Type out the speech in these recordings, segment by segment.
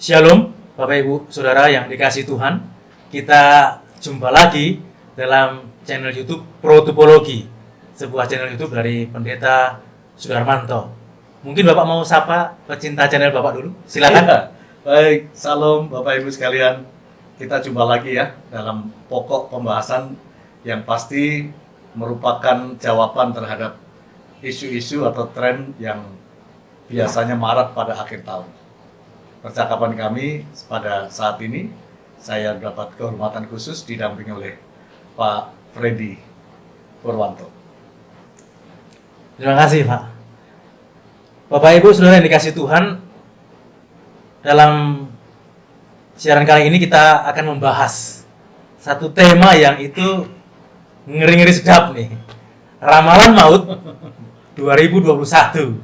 Shalom, Bapak Ibu Saudara yang dikasihi Tuhan. Kita jumpa lagi dalam channel YouTube Protopologi, sebuah channel YouTube dari Pendeta Sudarmanto. Mungkin Bapak mau sapa pecinta channel Bapak dulu? Silakan. Ya, baik, salam Bapak Ibu sekalian. Kita jumpa lagi ya dalam pokok pembahasan yang pasti merupakan jawaban terhadap isu-isu atau tren yang biasanya marak pada akhir tahun. Percakapan kami pada saat ini, saya dapat kehormatan khusus didampingi oleh Pak Freddy Purwanto. Terima kasih, Pak. Bapak Ibu Saudara yang dikasihi Tuhan, dalam siaran kali ini kita akan membahas satu tema yang itu ngeri-ngeri sedap nih. Ramalan maut 2021.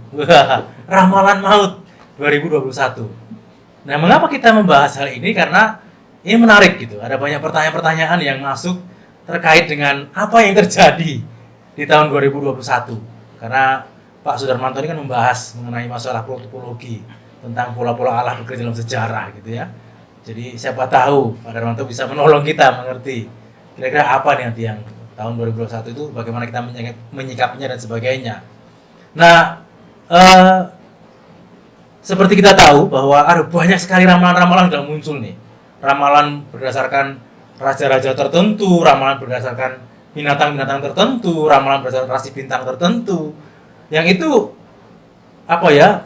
Ramalan maut 2021. Nah, mengapa kita membahas hal ini? Karena ini menarik gitu. Ada banyak pertanyaan-pertanyaan yang masuk terkait dengan apa yang terjadi di tahun 2021. Karena Pak Sudarmanto ini kan membahas mengenai masalah protopologi, tentang pola-pola Allah bekerja dalam sejarah gitu ya. Jadi siapa tahu Pak Darmanto bisa menolong kita mengerti kira-kira apa nih nanti yang tahun 2021 itu, bagaimana kita menyikapinya dan sebagainya. Nah, seperti kita tahu bahwa ada banyak sekali ramalan-ramalan yang muncul nih. Ramalan berdasarkan raja-raja tertentu, ramalan berdasarkan binatang-binatang tertentu, ramalan berdasarkan rasi bintang tertentu. Yang itu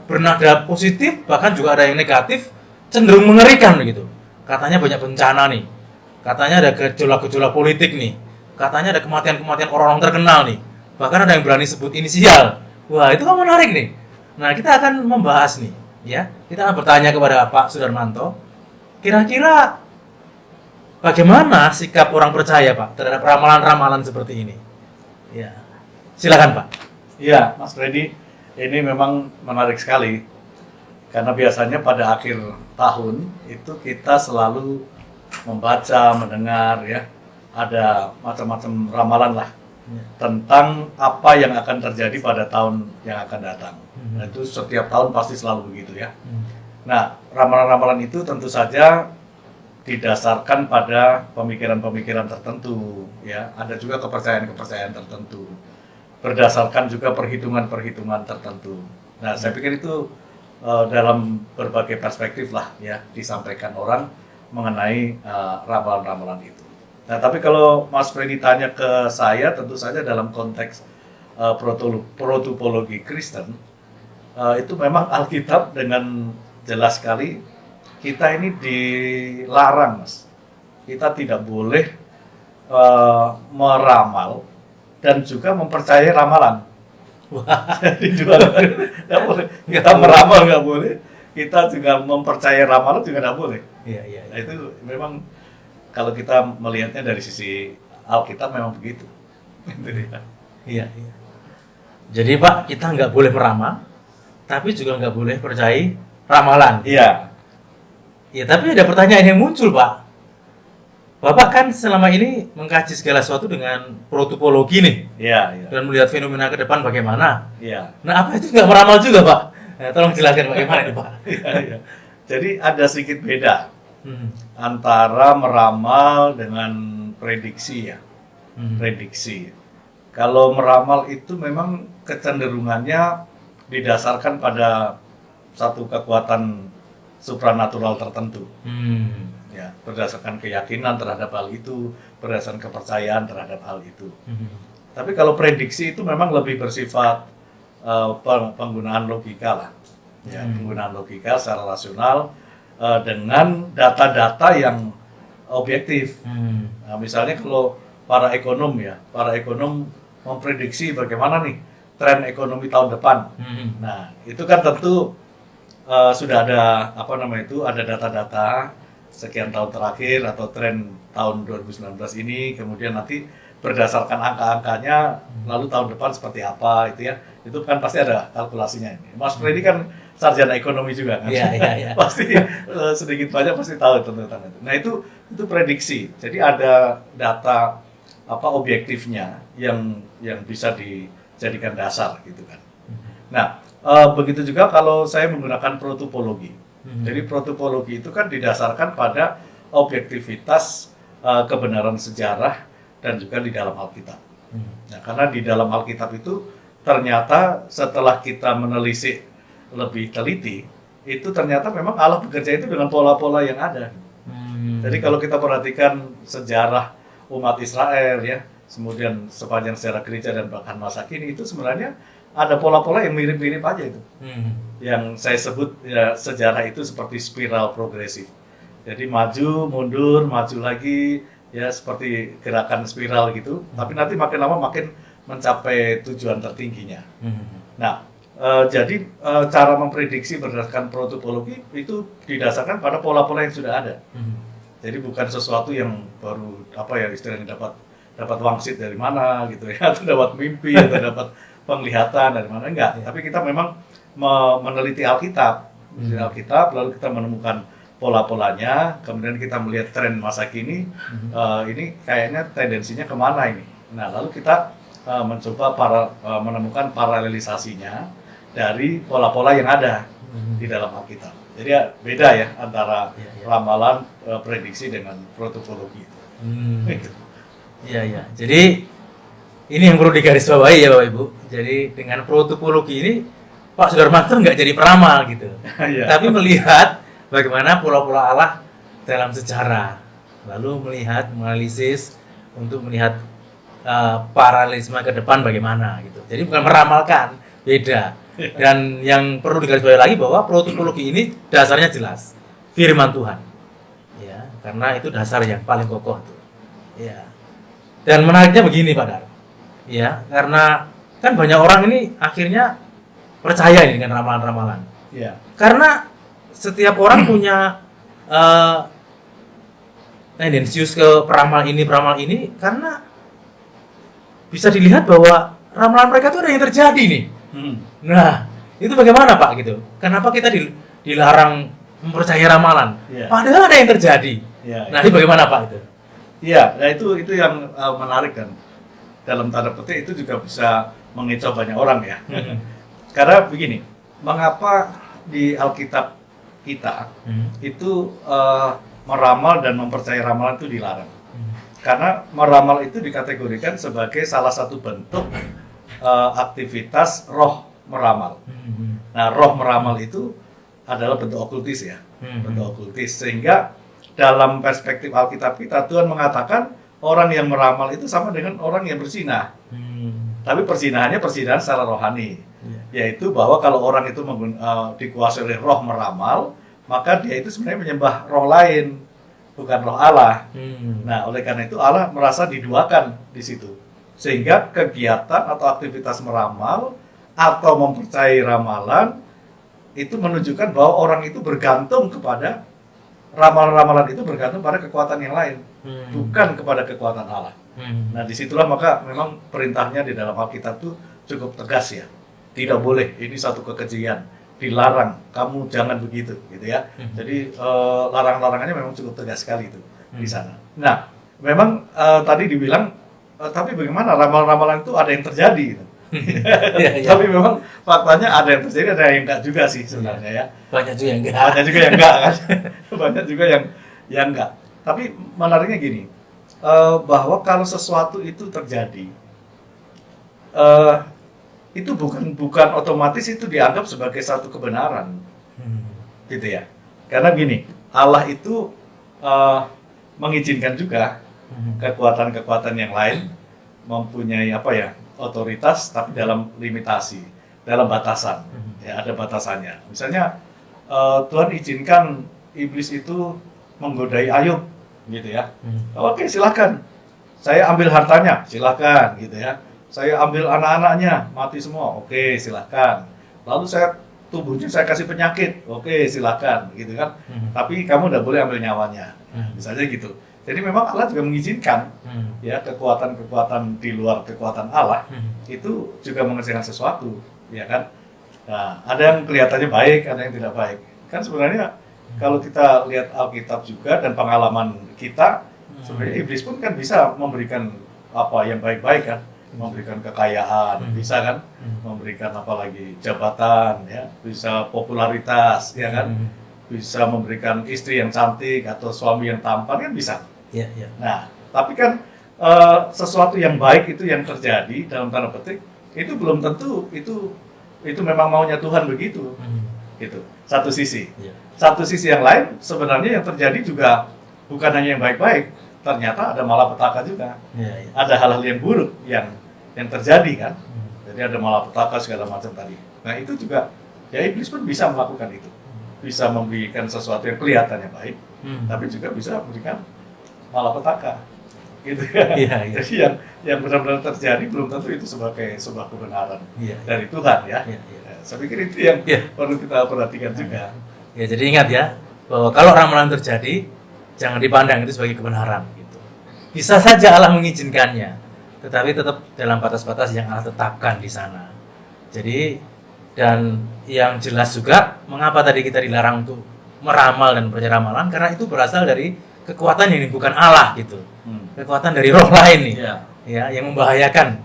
bernada positif, bahkan juga ada yang negatif, cenderung mengerikan begitu. Katanya banyak bencana nih. Katanya ada gejolak-gejolak politik nih. Katanya ada kematian-kematian orang-orang terkenal nih. Bahkan ada yang berani sebut inisial. Wah, itu kan menarik nih. Nah, kita akan membahas nih, ya. Kita akan bertanya kepada Pak Sudarmanto, kira-kira bagaimana sikap orang percaya, Pak, terhadap ramalan-ramalan seperti ini? Ya. Silakan, Pak. Iya, Mas Freddy, ini memang menarik sekali. Karena biasanya pada akhir tahun itu kita selalu membaca, mendengar ya, ada macam-macam ramalan lah tentang apa yang akan terjadi pada tahun yang akan datang. Nah, itu setiap tahun pasti selalu begitu ya. Nah, ramalan-ramalan itu tentu saja didasarkan pada pemikiran-pemikiran tertentu ya. Ada juga kepercayaan-kepercayaan tertentu. Berdasarkan juga perhitungan-perhitungan tertentu. Nah, saya pikir itu dalam berbagai perspektif lah ya disampaikan orang mengenai ramalan-ramalan itu. Nah, tapi kalau Mas Freddy tanya ke saya, tentu saja dalam konteks protopologi Kristen, itu memang Alkitab dengan jelas sekali kita ini dilarang, Mas. Kita tidak boleh meramal dan juga mempercayai ramalan. Jadi juga nggak boleh. Kita meramal nggak boleh. Kita juga mempercayai ramalan juga nggak boleh. Iya. Nah, itu memang kalau kita melihatnya dari sisi Alkitab memang begitu. Iya. Jadi Pak, kita nggak boleh meramal, tapi juga nggak boleh percayai ramalan. Iya. Ya, tapi ada pertanyaan yang muncul, Pak. Bapak kan selama ini mengkaji segala sesuatu dengan protopologi nih. Iya. Dan melihat fenomena ke depan bagaimana. Iya. Nah, apa itu nggak meramal juga, Pak? Nah, tolong jelaskan bagaimana nih, Pak. Iya. Jadi ada sedikit beda antara meramal dengan prediksi ya. Prediksi. Kalau meramal itu memang kecenderungannya didasarkan pada satu kekuatan supranatural tertentu. Ya, berdasarkan keyakinan terhadap hal itu, berdasarkan kepercayaan terhadap hal itu. Tapi kalau prediksi itu memang lebih bersifat penggunaan logika lah, ya, penggunaan logika secara rasional dengan data-data yang objektif. Nah, misalnya kalau para ekonom memprediksi bagaimana nih tren ekonomi tahun depan. Nah, itu kan tentu sudah ada ada data-data sekian tahun terakhir atau tren tahun 2019 ini, kemudian nanti berdasarkan angka-angkanya lalu tahun depan seperti apa itu ya, itu kan pasti ada kalkulasinya ini. Mas Freddy kan sarjana ekonomi juga kan. Iya. Pasti sedikit banyak pasti tahu tentang itu. Nah, itu prediksi. Jadi ada data objektifnya yang bisa dijadikan dasar gitu kan. Nah, begitu juga kalau saya menggunakan protopologi. Jadi protopologi itu kan didasarkan pada objektivitas kebenaran sejarah dan juga di dalam Alkitab. Nah, karena di dalam Alkitab itu ternyata setelah kita menelisik lebih teliti, itu ternyata memang Allah bekerja itu dengan pola-pola yang ada. Jadi kalau kita perhatikan sejarah umat Israel ya, kemudian sepanjang sejarah gereja dan bahkan masa kini, itu sebenarnya ada pola-pola yang mirip-mirip aja itu. Yang saya sebut ya, sejarah itu seperti spiral progresif. Jadi maju, mundur, maju lagi, ya seperti gerakan spiral gitu. Tapi nanti makin lama makin mencapai tujuan tertingginya. Nah, jadi cara memprediksi berdasarkan protopologi itu didasarkan pada pola-pola yang sudah ada. Jadi bukan sesuatu yang baru apa ya istilahnya dapat wangsit dari mana gitu ya, atau dapat mimpi atau dapat penglihatan dari mana, enggak. Tapi kita memang meneliti Alkitab, lalu kita menemukan pola-polanya, kemudian kita melihat tren masa kini, ini kayaknya tendensinya kemana ini. Nah, lalu kita mencoba menemukan paralelisasinya dari pola-pola yang ada di dalam Alkitab. Jadi ya, beda ya antara ramalan, prediksi dengan protopologi itu. Iya, iya. Jadi ini yang perlu digarisbawahi ya Bapak Ibu. Jadi dengan protopologi ini Pak Sudarmanto nggak jadi peramal gitu, tapi melihat bagaimana pola-pola Allah dalam sejarah, lalu melihat, menganalisis untuk melihat paralelisme ke depan bagaimana gitu. Jadi bukan meramalkan, beda. Dan yang perlu digarisbawahi lagi bahwa protopologi ini dasarnya jelas, firman Tuhan. Ya, karena itu dasar yang paling kokoh tuh. Ya. Dan menariknya begini Pak Dar. Ya, karena kan banyak orang ini akhirnya percaya ini dengan ramalan-ramalan. Ya. Karena setiap orang punya tendensius ke peramal ini karena bisa dilihat bahwa ramalan mereka itu ada yang terjadi nih. Nah, itu bagaimana Pak gitu? Kenapa kita dilarang mempercayai ramalan? Padahal ada yang terjadi. Nah, ini bagaimana Pak itu? Iya, nah itu yang menarik kan. Dalam tanda petik itu juga bisa mengecoh banyak orang ya. Karena begini, mengapa di Alkitab kita itu meramal dan mempercayai ramalan itu dilarang? Karena meramal itu dikategorikan sebagai salah satu bentuk aktivitas roh meramal. Nah, roh meramal itu adalah bentuk okultis ya, bentuk okultis. Sehingga dalam perspektif Alkitab kita, Tuhan mengatakan orang yang meramal itu sama dengan orang yang berzinah. Tapi perzinahannya perzinahan secara rohani. Yaitu bahwa kalau orang itu dikuasai oleh roh meramal, maka dia itu sebenarnya menyembah roh lain, bukan roh Allah. Nah, oleh karena itu Allah merasa diduakan di situ. Sehingga kegiatan atau aktivitas meramal atau mempercayai ramalan itu menunjukkan bahwa orang itu bergantung kepada ramalan-ramalan itu bergantung pada kekuatan yang lain, bukan kepada kekuatan Allah. Nah, disitulah maka memang perintahnya di dalam Alkitab itu cukup tegas ya. Tidak boleh, ini satu kekejian, dilarang, kamu jangan begitu, gitu ya. Jadi larang-larangannya memang cukup tegas sekali itu di sana. Nah, memang tadi dibilang, tapi bagaimana ramalan-ramalan itu ada yang terjadi gitu. Tapi memang faktanya ada yang terjadi, ada yang enggak juga sih sebenarnya ya. Banyak juga yang enggak. Banyak juga yang enggak kan. Banyak juga yang enggak. Tapi menariknya gini, bahwa kalau sesuatu itu terjadi, itu bukan otomatis itu dianggap sebagai satu kebenaran, gitu ya. Karena gini, Allah itu mengizinkan juga kekuatan-kekuatan yang lain mempunyai otoritas, tapi dalam limitasi, dalam batasan. Ya, ada batasannya. Misalnya Tuhan izinkan iblis itu menggodai Ayub, gitu ya. Oke, silakan. Saya ambil hartanya, silakan, gitu ya. Saya ambil anak-anaknya, mati semua. Oke, silakan. Lalu tubuhnya saya kasih penyakit. Oke, silakan, gitu kan. Tapi kamu tidak boleh ambil nyawanya. Misalnya gitu. Jadi memang Allah juga mengizinkan ya kekuatan-kekuatan di luar kekuatan Allah itu juga mengerjakan sesuatu, ya kan? Nah, ada yang kelihatannya baik, ada yang tidak baik. Kan sebenarnya kalau kita lihat Alkitab juga dan pengalaman kita, sebenarnya iblis pun kan bisa memberikan apa yang baik-baik kan, memberikan kekayaan, bisa kan, memberikan apalagi jabatan, ya, bisa popularitas, ya kan. bisa memberikan istri yang cantik atau suami yang tampan kan bisa. Iya, iya. Nah, tapi kan sesuatu yang baik itu yang terjadi dalam tanda petik itu belum tentu itu memang maunya Tuhan begitu. Gitu. Satu sisi. Iya. Satu sisi yang lain sebenarnya yang terjadi juga bukan hanya yang baik-baik, ternyata ada malapetaka juga. Iya, iya. Ada hal-hal yang buruk yang terjadi kan. Jadi ada malapetaka segala macam tadi. Nah, itu juga ya iblis pun bisa melakukan itu. Bisa memberikan sesuatu yang kelihatannya baik, tapi juga bisa memberikan malapetaka. Gitu ya. Iya, iya. Jadi yang benar-benar terjadi belum tentu itu sebagai sebuah kebenaran Iya. dari Tuhan ya. Iya, iya. Saya pikir itu yang Iya. perlu kita perhatikan juga. Ya, jadi ingat ya, bahwa kalau ramalan terjadi, jangan dipandang itu sebagai kebenaran gitu. Bisa saja Allah mengizinkannya, tetapi tetap dalam batas-batas yang Allah tetapkan di sana. Jadi, dan yang jelas juga, mengapa tadi kita dilarang untuk meramal dan percaya ramalan, karena itu berasal dari kekuatan yang bukan Allah gitu. Kekuatan dari roh lain nih, Iya. ya, yang membahayakan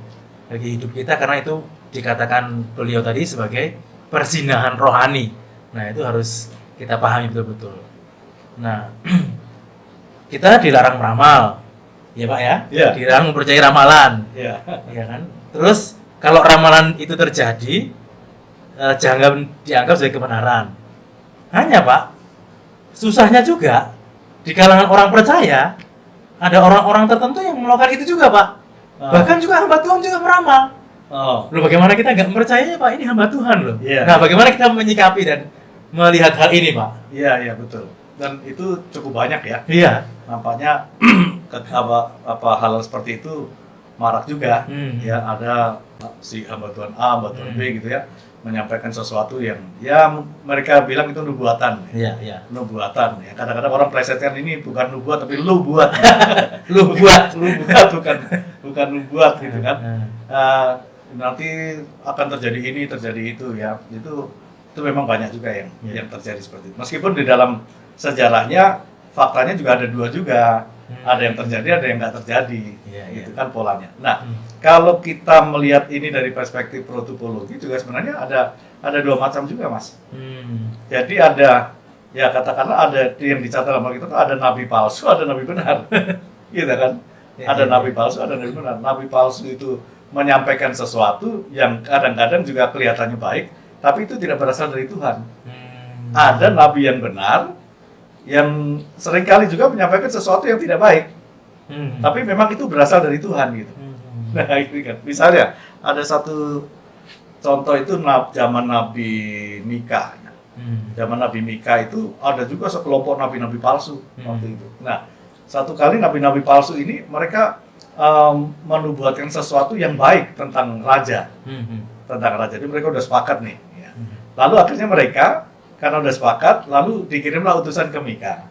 bagi hidup kita, karena itu dikatakan beliau tadi sebagai perzinahan rohani. Nah, itu harus kita pahami betul-betul. Nah, kita dilarang meramal, ya Pak ya? Iya. Dilarang mempercayai ramalan, Iya. ya kan? Terus kalau ramalan itu terjadi, jangan dianggap sebagai kebenaran. Hanya Pak, susahnya juga di kalangan orang percaya ada orang-orang tertentu yang melakukan itu juga Pak. Bahkan juga hamba Tuhan juga meramal. Oh. Loh, bagaimana kita nggak mempercayainya Pak? Ini hamba Tuhan loh. Iya. Nah, bagaimana kita menyikapi dan melihat hal ini Pak? Iya, iya betul. Dan itu cukup banyak ya. Iya. Nampaknya apa hal seperti itu marak juga. Ya, ada si hamba Tuhan A, hamba Tuhan B gitu ya, menyampaikan sesuatu yang ya mereka bilang itu nubuatan. Iya, iya. Nubuatan ya. Kadang-kadang orang plesetkan ini bukan nubuat tapi lu buat. Lu buat. Lu buat bukan nubuat gitu kan. Nanti akan terjadi ini, terjadi itu ya. Itu memang banyak juga yang terjadi seperti itu. Meskipun di dalam sejarahnya faktanya juga ada dua juga. Ada yang terjadi, ada yang nggak terjadi. Itu kan polanya. Nah, kalau kita melihat ini dari perspektif protopologi juga sebenarnya ada dua macam juga, Mas. Jadi ada ya katakanlah ada yang dicatat dalam Alkitab ada nabi palsu, ada nabi benar. Gitu kan? Ada nabi palsu, ada nabi benar. Nabi palsu itu menyampaikan sesuatu yang kadang-kadang juga kelihatannya baik, tapi itu tidak berasal dari Tuhan. Ada nabi yang benar, yang seringkali juga menyampaikan sesuatu yang tidak baik, tapi memang itu berasal dari Tuhan gitu. Nah, ini kan, misalnya ada satu contoh itu zaman Nabi Mika. Zaman Nabi Mika itu ada juga sekelompok nabi-nabi palsu waktu itu. Nah, satu kali nabi-nabi palsu ini mereka menubuatkan sesuatu yang baik tentang raja, Jadi mereka udah sepakat nih. Ya. Lalu akhirnya mereka karena udah sepakat, lalu dikirimlah utusan ke Mika.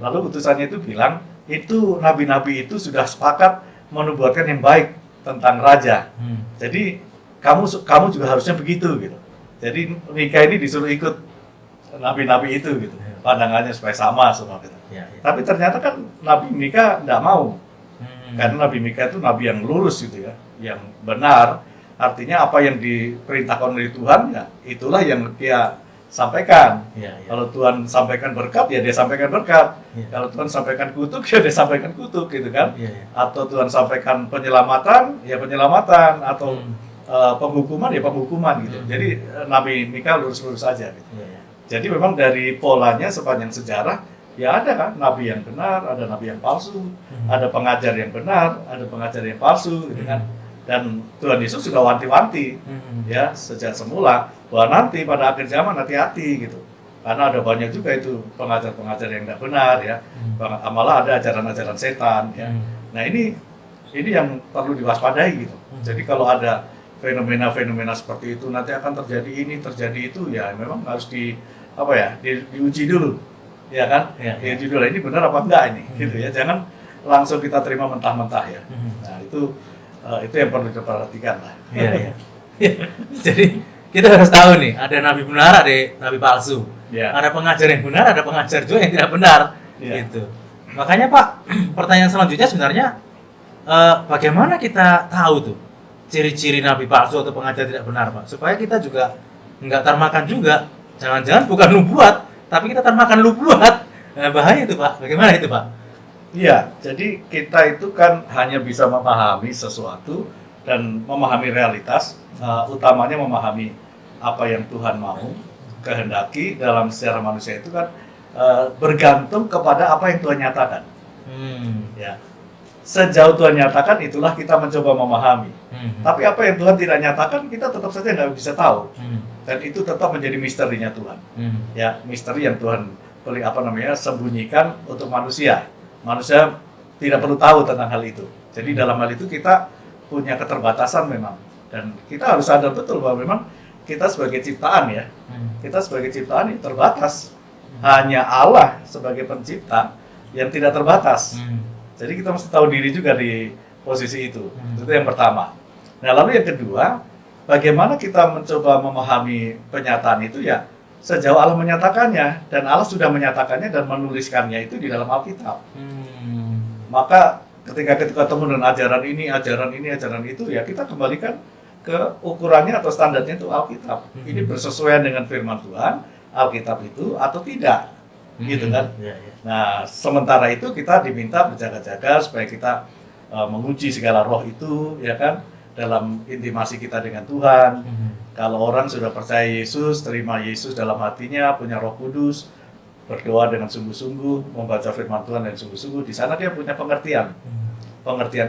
Lalu utusannya itu bilang, itu nabi-nabi itu sudah sepakat menubuatkan yang baik tentang raja. Jadi kamu juga harusnya begitu gitu. Jadi Mika ini disuruh ikut nabi-nabi itu gitu. Pandangannya supaya sama semua gitu. Tapi ternyata kan Nabi Mika tidak mau. Karena Nabi Mika itu nabi yang lurus gitu ya, yang benar. Artinya apa yang diperintahkan oleh Tuhan ya itulah yang dia sampaikan. Kalau Tuhan sampaikan berkat ya dia sampaikan berkat. Kalau Tuhan sampaikan kutuk ya dia sampaikan kutuk gitu kan. Atau Tuhan sampaikan penyelamatan ya penyelamatan, atau penghukuman ya penghukuman gitu. Jadi Nabi Mika lurus-lurus saja gitu. Jadi memang dari polanya sepanjang sejarah ya ada kan nabi yang benar, ada nabi yang palsu, ada pengajar yang benar, ada pengajar yang palsu gitu kan. Dan Tuhan Yesus sudah wanti-wanti ya sejak semula bahwa nanti pada akhir zaman hati-hati gitu. Karena ada banyak juga itu pengajar-pengajar yang tidak benar ya. Malah ada ajaran-ajaran setan ya. Nah, ini yang perlu diwaspadai gitu. Jadi kalau ada fenomena-fenomena seperti itu nanti akan terjadi ini, terjadi itu ya memang harus diuji dulu. Ya kan? Diuji dulu ini benar apa enggak ini gitu ya. Jangan langsung kita terima mentah-mentah ya. Nah, itu yang perlu diperhatikan lah. Iya. Jadi kita harus tahu nih, ada nabi benar, ada nabi palsu. Ada pengajar yang benar, ada pengajar juga yang tidak benar. Gitu. Makanya Pak, pertanyaan selanjutnya sebenarnya bagaimana kita tahu tuh ciri-ciri nabi palsu atau pengajar tidak benar Pak? Supaya kita juga nggak termakan juga. Jangan-jangan bukan nubuat, tapi kita termakan lubuat. Nah, bahaya itu Pak. Bagaimana itu Pak? Iya, jadi kita itu kan hanya bisa memahami sesuatu dan memahami realitas, utamanya memahami apa yang Tuhan mau, kehendaki dalam secara manusia itu kan bergantung kepada apa yang Tuhan nyatakan. Ya, sejauh Tuhan nyatakan itulah kita mencoba memahami. Tapi apa yang Tuhan tidak nyatakan kita tetap saja nggak bisa tahu. Dan itu tetap menjadi misterinya Tuhan. Ya, misteri yang Tuhan sembunyikan untuk manusia. Manusia tidak perlu tahu tentang hal itu. Jadi dalam hal itu kita punya keterbatasan memang. Dan kita harus sadar betul bahwa memang kita sebagai ciptaan ya, kita sebagai ciptaan yang terbatas. Hanya Allah sebagai pencipta yang tidak terbatas. Jadi kita mesti tahu diri juga di posisi itu. Itu yang pertama. Nah lalu yang kedua, bagaimana kita mencoba memahami penyataan itu ya, sejauh Allah menyatakannya, dan Allah sudah menyatakannya dan menuliskannya itu di dalam Alkitab. Maka ketika ketemu dengan ajaran ini, ajaran itu, ya kita kembalikan ke ukurannya atau standarnya itu Alkitab. Ini bersesuaian dengan firman Tuhan, Alkitab itu atau tidak, gitu kan? Nah, sementara itu kita diminta berjaga-jaga supaya kita menguji segala roh itu, ya kan? Dalam intimasi kita dengan Tuhan. Kalau orang sudah percaya Yesus, terima Yesus dalam hatinya, punya Roh Kudus, berdoa dengan sungguh-sungguh, membaca firman Tuhan dengan sungguh-sungguh, di sana dia punya pengertian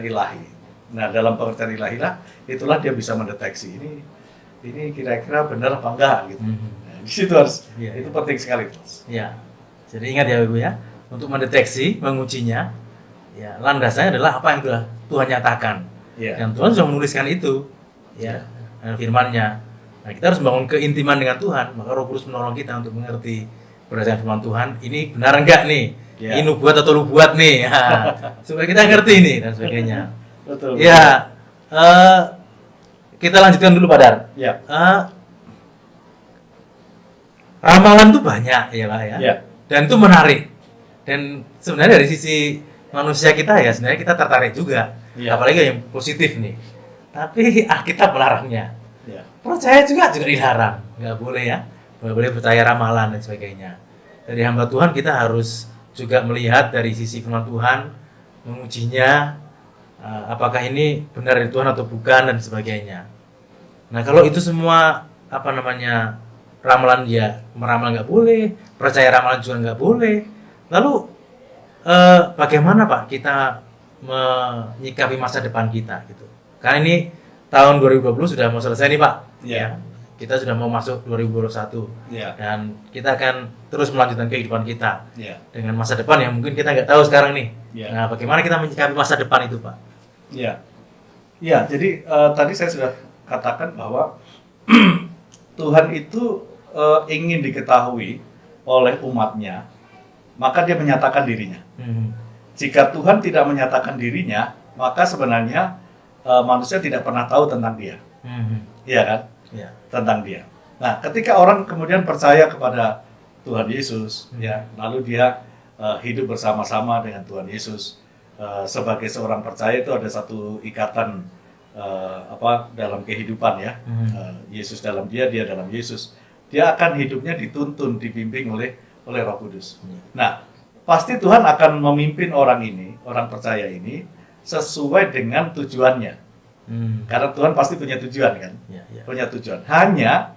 ilahi. Nah, dalam pengertian ilahi lah, itulah dia bisa mendeteksi ini kira-kira benar apa enggak gitu. Nah, di situ harus itu penting sekali, Mas. Ya. Jadi ingat ya Ibu ya, untuk mendeteksi, mengujinya, ya landasannya adalah apa yang Tuhan nyatakan. Dan Tuhan sudah menuliskan itu, ya, firman-Nya. Nah, kita harus membangun keintiman dengan Tuhan, maka Roh Kudus menolong kita untuk mengerti berdasarkan firman Tuhan, ini benar enggak nih? Ini nubuat atau lubuat nih? Supaya kita ngerti ini dan sebagainya. Betul. Ya, kita lanjutkan dulu Pak Dar. Ramalan tuh banyak ya Pak ya. Dan itu menarik. Dan sebenarnya dari sisi manusia kita ya, sebenarnya kita tertarik juga. Apalagi yang positif nih. Tapi Alkitab melarangnya. Percaya juga dilarang. Nggak boleh ya. Nggak boleh percaya ramalan dan sebagainya. Dari hamba Tuhan kita harus juga melihat dari sisi firman Tuhan, mengujinya, apakah ini benar dari Tuhan atau bukan dan sebagainya. Nah kalau itu semua ramalan ya meramal nggak boleh, percaya ramalan juga nggak boleh. Lalu bagaimana Pak kita menyikapi masa depan kita gitu? Karena ini tahun 2020 sudah mau selesai nih Pak. Ya. Kita sudah mau masuk 2021. Dan kita akan terus melanjutkan kehidupan kita dengan masa depan yang mungkin kita nggak tahu sekarang nih. Nah, bagaimana kita menyikapi masa depan itu Pak? Jadi tadi saya sudah katakan bahwa Tuhan itu ingin diketahui oleh umatnya, maka dia menyatakan dirinya. Jika Tuhan tidak menyatakan dirinya, maka sebenarnya manusia tidak pernah tahu tentang dia. Iya kan? Tentang dia. Nah, ketika orang kemudian percaya kepada Tuhan Yesus, lalu dia hidup bersama-sama dengan Tuhan Yesus. Sebagai seorang percaya itu ada satu ikatan dalam kehidupan ya. Yesus dalam dia dalam Yesus. Dia akan hidupnya dituntun, dibimbing oleh Roh Kudus. Nah, pasti Tuhan akan memimpin orang percaya ini sesuai dengan tujuannya. Karena Tuhan pasti punya tujuan kan? Punya tujuan. Hanya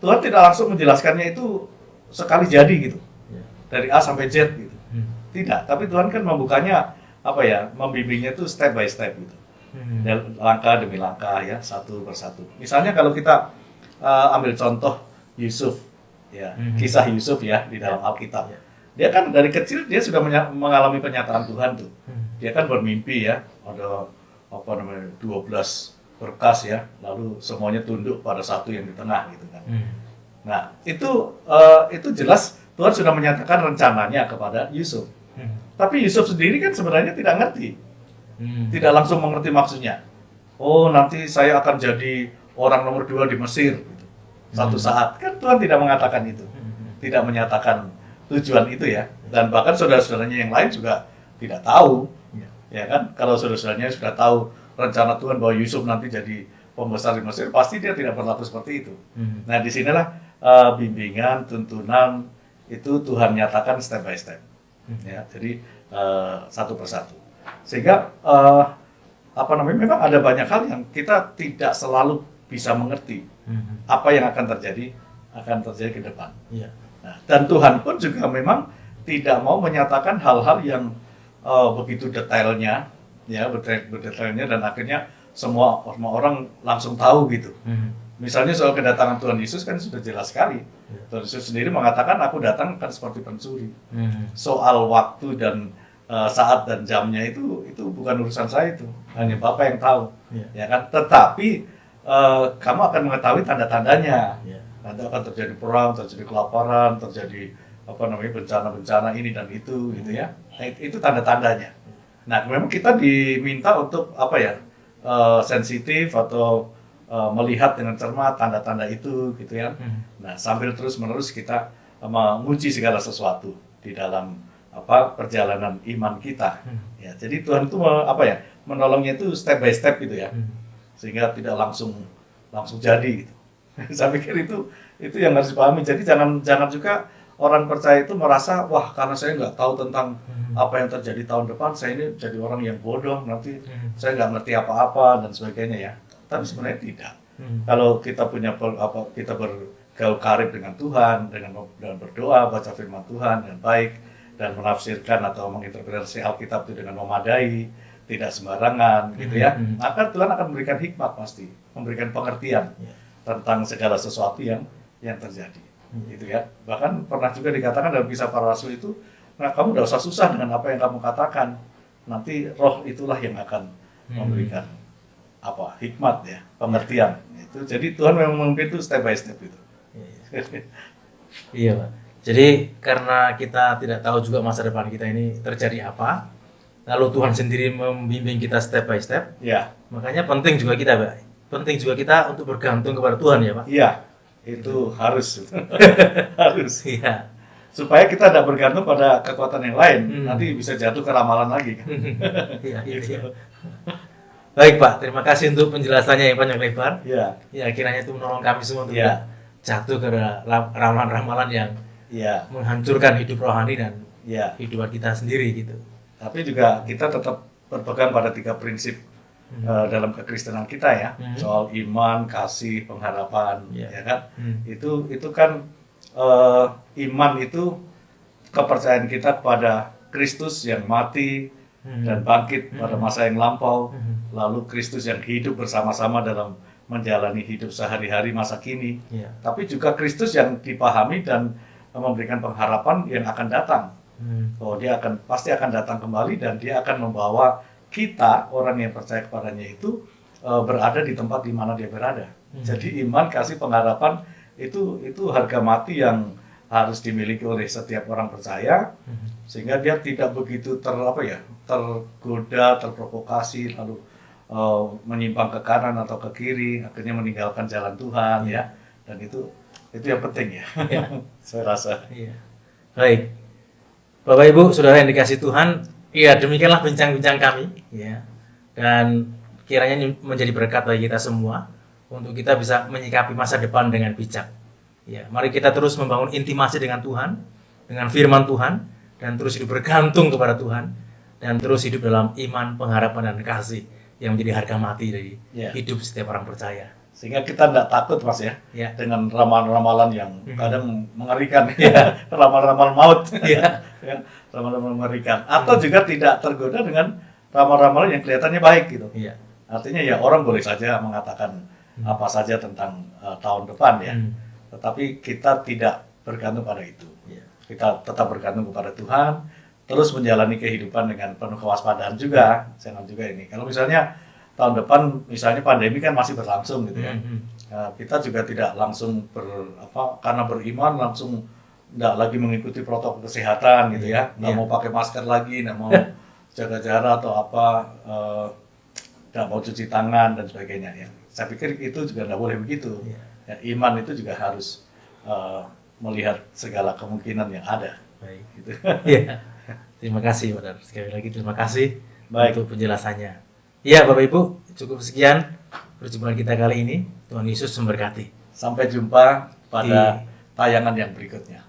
Tuhan tidak langsung menjelaskannya itu sekali jadi gitu. Dari A sampai Z gitu. Tidak, tapi Tuhan kan membukanya membimbingnya itu step by step gitu. Dan langkah demi langkah ya, satu persatu. Misalnya kalau kita ambil contoh Yusuf kisah Yusuf ya di dalam Alkitab. Dia kan dari kecil dia sudah mengalami penyataan Tuhan tuh. Dia kan bermimpi ya, ada 12 berkas ya, lalu semuanya tunduk pada satu yang di tengah gitu kan. Nah, itu jelas Tuhan sudah menyatakan rencananya kepada Yusuf. Tapi Yusuf sendiri kan sebenarnya tidak ngerti. Tidak langsung mengerti maksudnya. Oh, nanti saya akan jadi orang nomor 2 di Mesir gitu. Satu saat kan Tuhan tidak mengatakan itu. Tidak menyatakan tujuan itu ya. Dan bahkan saudara-saudaranya yang lain juga tidak tahu. Ya kan, kalau saudara-saudaranya sudah tahu rencana Tuhan bahwa Yusuf nanti jadi pembesar di Mesir, pasti dia tidak berlaku seperti itu. Nah, disinilah bimbingan, tuntunan itu Tuhan nyatakan step by step. Ya, jadi satu persatu. Sehingga memang ada banyak hal yang kita tidak selalu bisa mengerti apa yang akan terjadi ke depan. Iya. Nah, dan Tuhan pun juga memang tidak mau menyatakan hal-hal yang begitu detailnya, ya berdetailnya dan akhirnya semua orang langsung tahu gitu. Misalnya soal kedatangan Tuhan Yesus kan sudah jelas sekali. Tuhan Yesus sendiri mengatakan aku datang kan seperti pencuri. Soal waktu dan saat dan jamnya itu bukan urusan saya itu, hanya Bapa yang tahu. Ya kan. Tetapi kamu akan mengetahui tanda-tandanya. Nanti akan terjadi perang, terjadi kelaparan, terjadi bencana-bencana ini dan itu gitu ya. Nah, itu tanda-tandanya. Nah, memang kita diminta untuk sensitif atau melihat dengan cermat tanda-tanda itu gitu ya. Nah, sambil terus-menerus kita menguji segala sesuatu di dalam perjalanan iman kita. Ya, jadi Tuhan itu menolongnya itu step by step gitu ya. Sehingga tidak langsung jadi gitu. Saya pikir itu yang harus dipahami. Jadi jangan juga orang percaya itu merasa wah karena saya nggak tahu tentang apa yang terjadi tahun depan, saya ini jadi orang yang bodoh, nanti saya nggak ngerti apa-apa dan sebagainya ya. Tapi sebenarnya tidak. Kalau kita kita bergaul karib dengan Tuhan, dengan berdoa, baca firman Tuhan dengan baik dan menafsirkan atau menginterpretasi Alkitab itu dengan memadai, tidak sembarangan gitu ya. Maka Tuhan akan memberikan hikmat pasti, memberikan pengertian tentang segala sesuatu yang terjadi. Gitu ya. Bahkan pernah juga dikatakan dalam Kisah Para Rasul itu, nah kamu tidak usah susah dengan apa yang kamu katakan. Nanti Roh itulah yang akan memberikan hikmat ya, pengertian. Itu jadi Tuhan memang memimpin itu step by step itu. Iya, Pak. Jadi karena kita tidak tahu juga masa depan kita ini terjadi apa, lalu Tuhan sendiri membimbing kita step by step. Ya. Makanya penting juga kita, Pak. Penting juga kita untuk bergantung kepada Tuhan ya, Pak. Iya. Itu harus. Harus. Iya. Supaya kita tidak bergantung pada kekuatan yang lain. Nanti bisa jatuh ke ramalan lagi kan. Iya. Baik Pak, terima kasih untuk penjelasannya yang panjang lebar. Iya. Ya, kiranya itu menolong kami semua untuk tidak jatuh ke ramalan-ramalan yang menghancurkan hidup rohani dan hidup kita sendiri gitu. Tapi juga kita tetap berpegang pada 3 prinsip dalam kekristenan kita ya, soal iman, kasih, pengharapan, ya kan? Itu kan iman itu kepercayaan kita pada Kristus yang mati dan bangkit pada masa yang lampau, lalu Kristus yang hidup bersama-sama dalam menjalani hidup sehari-hari masa kini, tapi juga Kristus yang dipahami dan memberikan pengharapan yang akan datang. Oh, dia pasti akan datang kembali dan dia akan membawa kita, orang yang percaya kepadanya itu berada di tempat di mana dia berada. Jadi iman, kasih, pengharapan itu harga mati yang harus dimiliki oleh setiap orang percaya, sehingga dia tidak begitu tergoda, terprovokasi, lalu menyimpang ke kanan atau ke kiri, akhirnya meninggalkan jalan Tuhan ya. Dan itu yang penting ya. Saya rasa. Baik. Bapak Ibu, Saudara yang dikasihi Tuhan, ya demikianlah bincang-bincang kami ya. Dan kiranya menjadi berkat bagi kita semua untuk kita bisa menyikapi masa depan dengan bijak. Ya, mari kita terus membangun intimasi dengan Tuhan, dengan firman Tuhan, dan terus hidup bergantung kepada Tuhan, dan terus hidup dalam iman, pengharapan, dan kasih yang menjadi harga mati dari hidup setiap orang percaya. Sehingga kita tidak takut Mas ya, dengan ramalan-ramalan yang kadang mengerikan, ramalan-ramalan maut, ramalan-ramalan mengerikan. Atau juga tidak tergoda dengan ramalan-ramalan yang kelihatannya baik gitu. Artinya ya orang boleh saja mengatakan apa saja tentang tahun depan ya. Tetapi kita tidak bergantung pada itu. Kita tetap bergantung kepada Tuhan, terus menjalani kehidupan dengan penuh kewaspadaan juga. Jangan juga ini. Kalau misalnya tahun depan, misalnya pandemi kan masih berlangsung gitu ya. Kita juga tidak langsung karena beriman langsung tidak lagi mengikuti protokol kesehatan gitu ya. Nggak mau pakai masker lagi, nggak mau jaga jarak atau nggak mau cuci tangan dan sebagainya ya. Saya pikir itu juga nggak boleh begitu. Ya, iman itu juga harus melihat segala kemungkinan yang ada. Baik. Gitu. Terima kasih, Pak. Sekali lagi terima kasih untuk penjelasannya. Ya, Bapak Ibu, cukup sekian perjumpaan kita kali ini. Tuhan Yesus memberkati. Sampai jumpa pada tayangan yang berikutnya.